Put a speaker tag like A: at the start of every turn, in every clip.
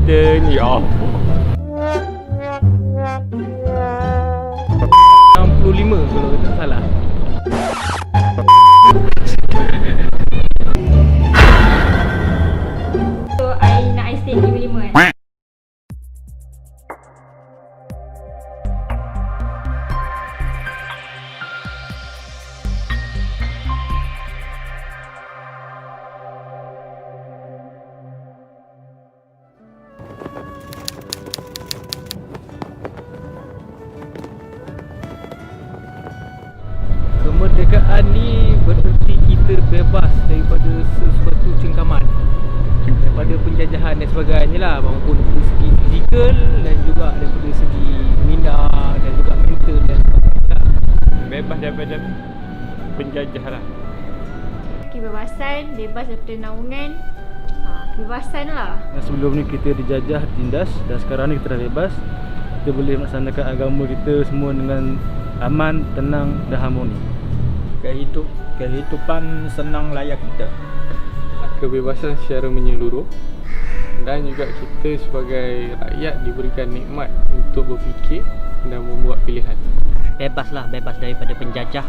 A: kita ni. Oh. 65 kalau tak salah.
B: So, I nak ice tea 55 kan?
A: Kemerdekaan ni bererti kita bebas daripada sesuatu cengkaman, daripada penjajahan dan sebagainya lah, maupun dari segi fizikal dan juga daripada segi minda dan juga mental dan sebagainya lah. Bebas daripada penjajah lah.
B: Kebebasan, bebas daripada naungan. Kebebasan lah.
C: Sebelum ni kita dijajah, ditindas, dan sekarang ni kita dah bebas. Kita boleh melaksanakan agama kita semua dengan aman, tenang dan harmoni.
D: Kehidupan senang layak kita.
A: Kebebasan secara menyeluruh, dan juga kita sebagai rakyat diberikan nikmat untuk berfikir dan membuat pilihan.
E: Bebas daripada penjajah,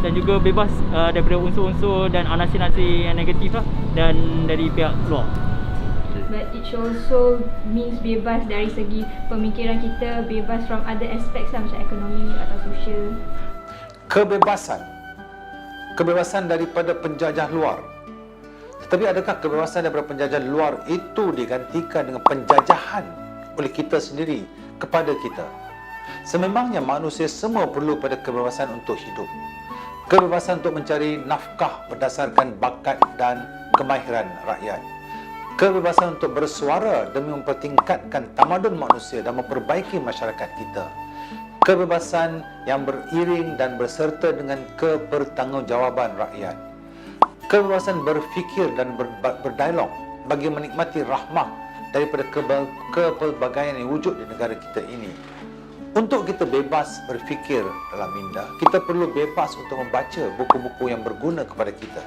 E: dan juga bebas daripada unsur-unsur dan anasi-anasi yang negatif lah, dan dari pihak luar.
B: But it also means bebas dari segi pemikiran kita, bebas from other aspects lah, macam ekonomi atau sosial.
F: Kebebasan daripada penjajah luar. Tetapi adakah kebebasan daripada penjajah luar itu digantikan dengan penjajahan oleh kita sendiri kepada kita? Sememangnya manusia semua perlu pada kebebasan untuk hidup. Kebebasan untuk mencari nafkah berdasarkan bakat dan kemahiran rakyat. Kebebasan untuk bersuara demi mempertingkatkan tamadun manusia dan memperbaiki masyarakat kita. Kebebasan yang beriring dan berserta dengan kebertanggungjawaban rakyat. Kebebasan berfikir dan berdialog bagi menikmati rahmah daripada kepelbagaian yang wujud di negara kita ini. Untuk kita bebas berfikir dalam minda, kita perlu bebas untuk membaca buku-buku yang berguna kepada kita.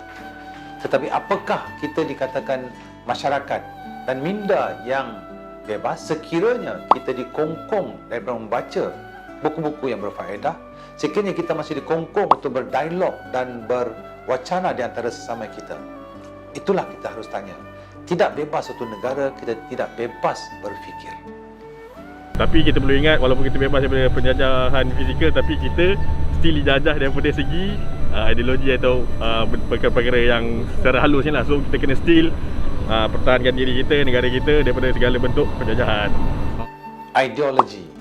F: Tetapi apakah kita dikatakan masyarakat dan minda yang bebas sekiranya kita dikongkong daripada membaca buku-buku yang berfaedah, sekiranya kita masih dikongkong untuk berdialog dan berwacana di antara sesama kita? Itulah kita harus tanya. Tidak bebas satu negara, kita tidak bebas berfikir.
C: Tapi kita perlu ingat, walaupun kita bebas daripada penjajahan fizikal, tapi kita still dijajah daripada segi ideologi atau perkara-perkara yang secara halus ni lah. So kita kena still pertahankan diri kita, negara kita daripada segala bentuk penjajahan.
F: Ideologi.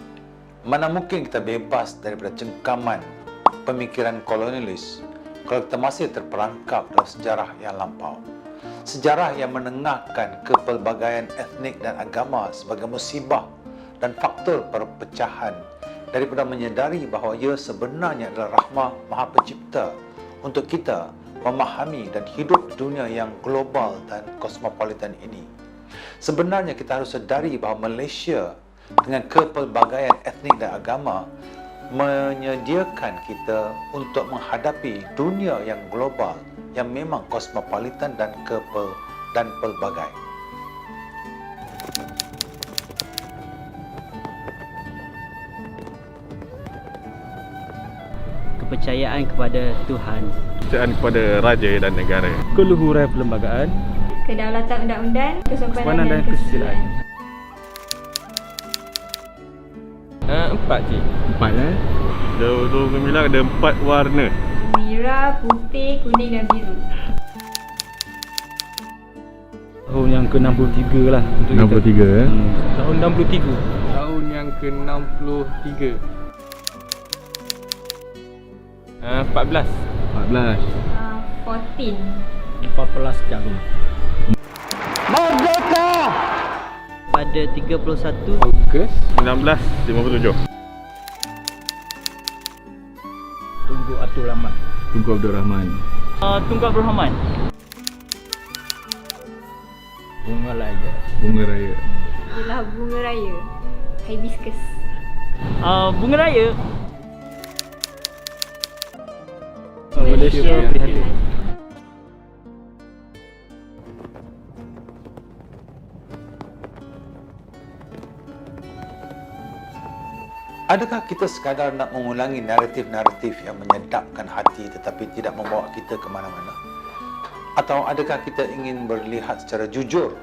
F: Mana mungkin kita bebas daripada cengkaman pemikiran kolonialis kalau kita masih terperangkap dalam sejarah yang lampau. Sejarah yang menengahkan kepelbagaian etnik dan agama sebagai musibah dan faktor perpecahan, daripada menyedari bahawa ia sebenarnya adalah rahmah Maha Pencipta untuk kita memahami dan hidup di dunia yang global dan kosmopolitan ini. Sebenarnya kita harus sedari bahawa Malaysia dengan kepelbagaian etnik dan agama menyediakan kita untuk menghadapi dunia yang global yang memang kosmopolitan dan pelbagai.
E: Kepercayaan kepada Tuhan,
C: Kepercayaan kepada raja dan negara. Keluhuran perlembagaan,
B: Kedaulatan undang-undang, kesopanan dan
C: kesusilaan.
B: kesusilaan.
A: 4 cik.
C: 4 Jauh gemilang ada 4 warna.
B: Merah, putih, kuning dan biru.
C: Tahun yang ke-63 lah untuk
D: 63
C: kita.
A: Tahun 63. Tahun yang ke-63. 14.
D: 14
B: 14.
D: 14 jarum.
E: pada 31
A: Ogos
C: 1957.
D: Tunku Abdul Rahman. Tunku Abdul Rahman.
E: Tunku Abdul Rahman.
D: Bunga Raya. Bunga Raya.
B: Ialah bunga raya. Hibiscus.
E: Bunga Raya.
C: Malaysia prihatin.
F: Adakah kita sekadar nak mengulangi naratif-naratif yang menyedapkan hati tetapi tidak membawa kita ke mana-mana? Atau adakah kita ingin berlihat secara jujur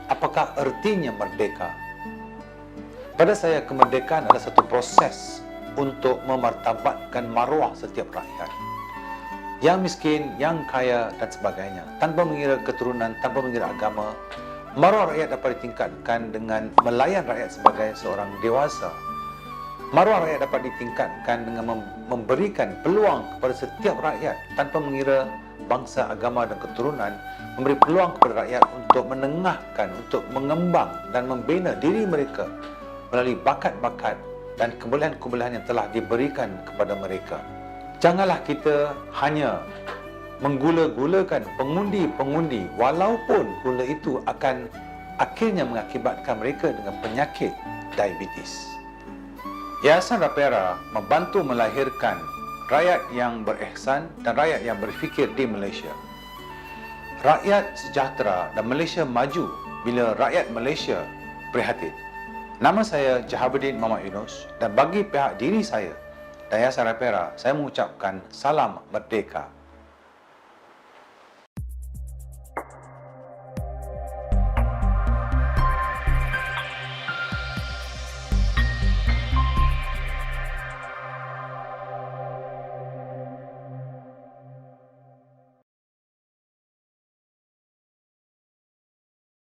F: apakah ertinya merdeka? Pada saya, kemerdekaan adalah satu proses untuk memartabatkan maruah setiap rakyat. Yang miskin, yang kaya dan sebagainya. Tanpa mengira keturunan, tanpa mengira agama, maruah rakyat dapat ditingkatkan dengan melayan rakyat sebagai seorang dewasa. Maruah rakyat dapat ditingkatkan dengan memberikan peluang kepada setiap rakyat tanpa mengira bangsa, agama dan keturunan, memberi peluang kepada rakyat untuk menengahkan, untuk mengembang dan membina diri mereka melalui bakat-bakat dan kebolehan-kebolehan yang telah diberikan kepada mereka. Janganlah kita hanya menggula-gulakan pengundi-pengundi walaupun gula itu akan akhirnya mengakibatkan mereka dengan penyakit diabetes. Yayasan Rapera membantu melahirkan rakyat yang berihsan dan rakyat yang berfikir di Malaysia. Rakyat sejahtera dan Malaysia maju bila rakyat Malaysia prihatin. Nama saya Jahabuddin Muhammad Yunus dan bagi pihak diri saya dan Yayasan Rapera, saya mengucapkan salam merdeka.